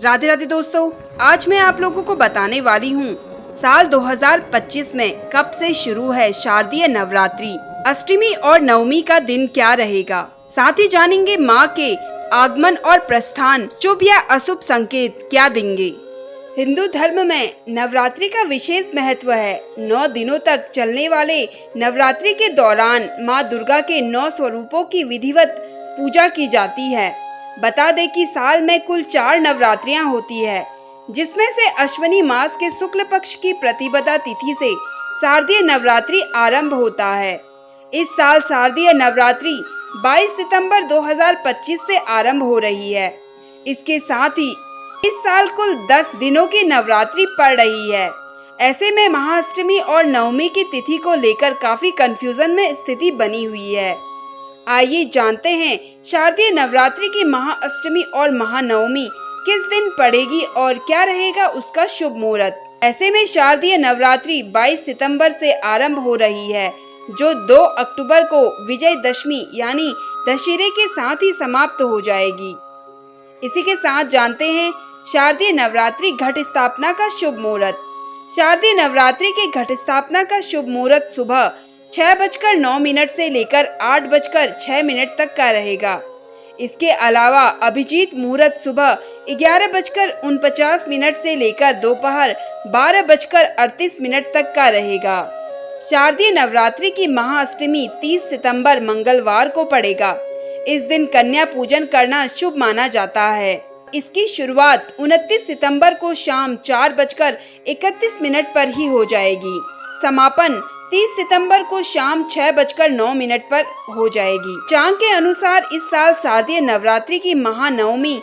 राधे राधे दोस्तों, आज मैं आप लोगों को बताने वाली हूँ साल 2025 में कब से शुरू है शारदीय नवरात्रि। अष्टमी और नवमी का दिन क्या रहेगा, साथ ही जानेंगे माँ के आगमन और प्रस्थान शुभ या अशुभ संकेत क्या देंगे। हिंदू धर्म में नवरात्रि का विशेष महत्व है। 9 दिनों तक चलने वाले नवरात्रि के दौरान माँ दुर्गा के 9 स्वरूपों की विधिवत पूजा की जाती है। बता दें कि साल में कुल 4 नवरात्रियां होती है, जिसमें से अश्विनी मास के शुक्ल पक्ष की प्रतिपदा तिथि से शारदीय नवरात्रि आरंभ होता है। इस साल शारदीय नवरात्रि 22 सितंबर 2025 से आरंभ हो रही है। इसके साथ ही इस साल कुल 10 दिनों की नवरात्रि पड़ रही है। ऐसे में महाअष्टमी और नवमी की तिथि को लेकर काफी कंफ्यूजन में स्थिति बनी हुई है। आइए जानते हैं शारदीय नवरात्रि की महाअष्टमी और महानवमी किस दिन पड़ेगी और क्या रहेगा उसका शुभ मुहूर्त। ऐसे में शारदीय नवरात्रि 22 सितंबर से आरंभ हो रही है, जो 2 अक्टूबर को विजयदशमी यानी दशहरे के साथ ही समाप्त हो जाएगी। इसी के साथ जानते हैं शारदीय नवरात्रि घट स्थापना का शुभ मुहूर्त। शारदीय नवरात्रि के घट स्थापना का शुभ मुहूर्त सुबह 6:09 से लेकर 8:06 तक का रहेगा। इसके अलावा अभिजीत मुहूर्त सुबह 11:49 से लेकर दोपहर 12:38 तक का रहेगा। शारदीय नवरात्रि की महाअष्टमी 30 सितंबर मंगलवार को पड़ेगा। इस दिन कन्या पूजन करना शुभ माना जाता है। इसकी शुरुआत 29 सितंबर को शाम 4:31 पर ही हो जाएगी। समापन 30 सितंबर को शाम 6:09 पर हो जाएगी। चांद के अनुसार इस साल शारदीय नवरात्रि की महानवमी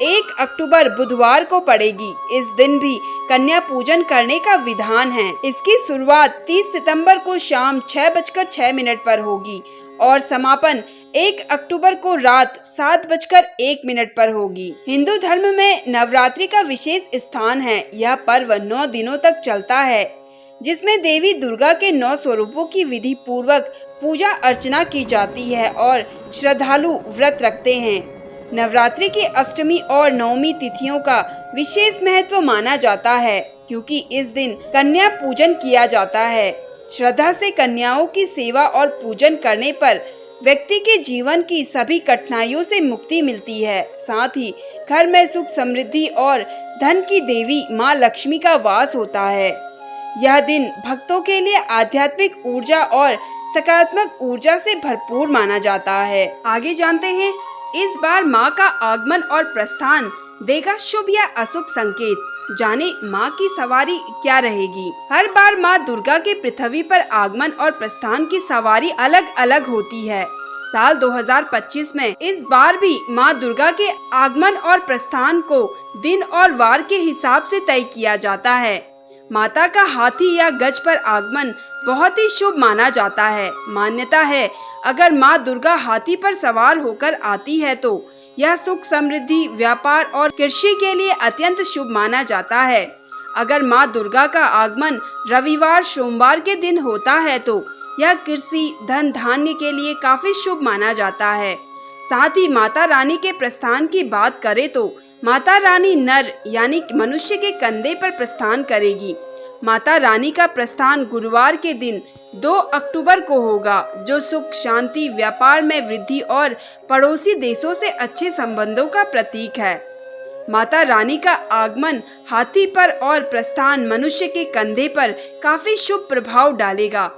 1 अक्टूबर बुधवार को पड़ेगी। इस दिन भी कन्या पूजन करने का विधान है। इसकी शुरुआत 30 सितंबर को शाम 6:06 पर होगी और समापन 1 अक्टूबर को रात 7:01 पर होगी। हिंदू धर्म में नवरात्रि का विशेष स्थान है। यह पर्व 9 दिनों तक चलता है, जिसमें देवी दुर्गा के 9 स्वरूपों की विधि पूर्वक पूजा अर्चना की जाती है और श्रद्धालु व्रत रखते हैं। नवरात्रि की अष्टमी और नवमी तिथियों का विशेष महत्व माना जाता है, क्योंकि इस दिन कन्या पूजन किया जाता है। श्रद्धा से कन्याओं की सेवा और पूजन करने पर व्यक्ति के जीवन की सभी कठिनाइयों से मुक्ति मिलती है। साथ ही घर में सुख समृद्धि और धन की देवी माँ लक्ष्मी का वास होता है। यह दिन भक्तों के लिए आध्यात्मिक ऊर्जा और सकारात्मक ऊर्जा से भरपूर माना जाता है। आगे जानते हैं इस बार माँ का आगमन और प्रस्थान देगा शुभ या अशुभ संकेत। जाने माँ की सवारी क्या रहेगी। हर बार माँ दुर्गा के पृथ्वी पर आगमन और प्रस्थान की सवारी अलग अलग होती है। साल 2025 में इस बार भी माँ दुर्गा के आगमन और प्रस्थान को दिन और वार के हिसाब से तय किया जाता है। माता का हाथी या गज पर आगमन बहुत ही शुभ माना जाता है। मान्यता है अगर माँ दुर्गा हाथी पर सवार होकर आती है तो यह सुख समृद्धि व्यापार और कृषि के लिए अत्यंत शुभ माना जाता है। अगर माँ दुर्गा का आगमन रविवार सोमवार के दिन होता है तो यह कृषि धन धान्य के लिए काफी शुभ माना जाता है। साथ ही माता रानी के प्रस्थान की बात करें तो माता रानी नर यानी मनुष्य के कंधे पर प्रस्थान करेगी। माता रानी का प्रस्थान गुरुवार के दिन 2 अक्टूबर को होगा, जो सुख शांति व्यापार में वृद्धि और पड़ोसी देशों से अच्छे संबंधों का प्रतीक है। माता रानी का आगमन हाथी पर और प्रस्थान मनुष्य के कंधे पर काफी शुभ प्रभाव डालेगा।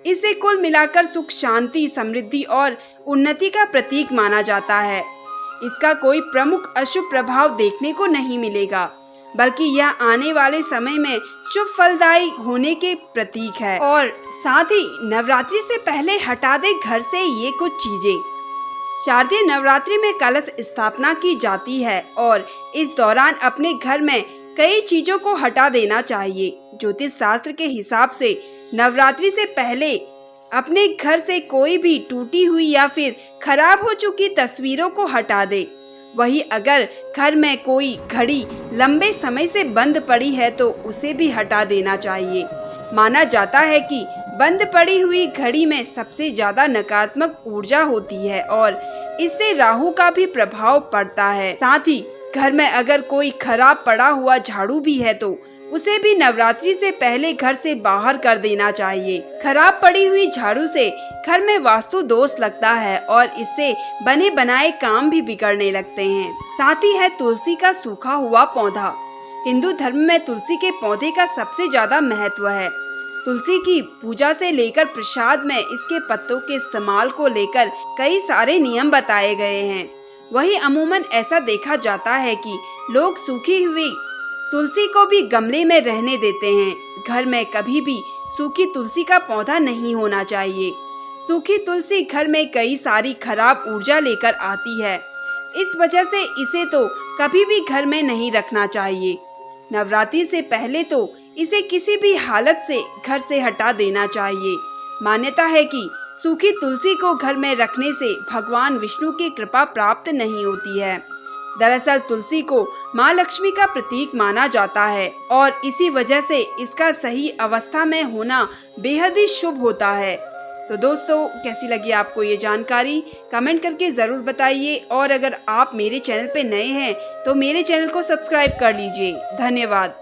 इसे कुल मिलाकर सुख शांति समृद्धि और उन्नति का प्रतीक माना जाता है। इसका कोई प्रमुख अशुभ प्रभाव देखने को नहीं मिलेगा, बल्कि यह आने वाले समय में शुभ फलदायी होने के प्रतीक है। और साथ ही नवरात्रि से पहले हटा दे घर से ये कुछ चीजें। शारदीय नवरात्रि में कलश स्थापना की जाती है और इस दौरान अपने घर में कई चीजों को हटा देना चाहिए। ज्योतिष शास्त्र के हिसाब से नवरात्रि से पहले अपने घर से कोई भी टूटी हुई या फिर खराब हो चुकी तस्वीरों को हटा दे। वहीं अगर घर में कोई घड़ी लंबे समय से बंद पड़ी है तो उसे भी हटा देना चाहिए। माना जाता है कि बंद पड़ी हुई घड़ी में सबसे ज्यादा नकारात्मक ऊर्जा होती है और इससे राहु का भी प्रभाव पड़ता है। साथ ही घर में अगर कोई खराब पड़ा हुआ झाड़ू भी है तो उसे भी नवरात्रि से पहले घर से बाहर कर देना चाहिए। खराब पड़ी हुई झाड़ू से घर में वास्तु दोष लगता है और इससे बने बनाए काम भी बिगड़ने लगते हैं। साथ ही है तुलसी का सूखा हुआ पौधा। हिंदू धर्म में तुलसी के पौधे का सबसे ज्यादा महत्व है। तुलसी की पूजा से लेकर प्रसाद में इसके पत्तों के इस्तेमाल को लेकर कई सारे नियम बताए गए हैं। वहीं अमूमन ऐसा देखा जाता है कि लोग सूखी हुई तुलसी को भी गमले में रहने देते हैं। घर में कभी भी सूखी तुलसी का पौधा नहीं होना चाहिए। सूखी तुलसी घर में कई सारी खराब ऊर्जा लेकर आती है। इस वजह से इसे तो कभी भी घर में नहीं रखना चाहिए। नवरात्रि से पहले तो इसे किसी भी हालत से घर से हटा देना चाहिए। मान्यता है कि सूखी तुलसी को घर में रखने से भगवान विष्णु की कृपा प्राप्त नहीं होती है। दरअसल तुलसी को माँ लक्ष्मी का प्रतीक माना जाता है और इसी वजह से इसका सही अवस्था में होना बेहद ही शुभ होता है। तो दोस्तों, कैसी लगी आपको ये जानकारी कमेंट करके ज़रूर बताइए और अगर आप मेरे चैनल पे नए हैं तो मेरे चैनल को सब्सक्राइब कर लीजिए। धन्यवाद।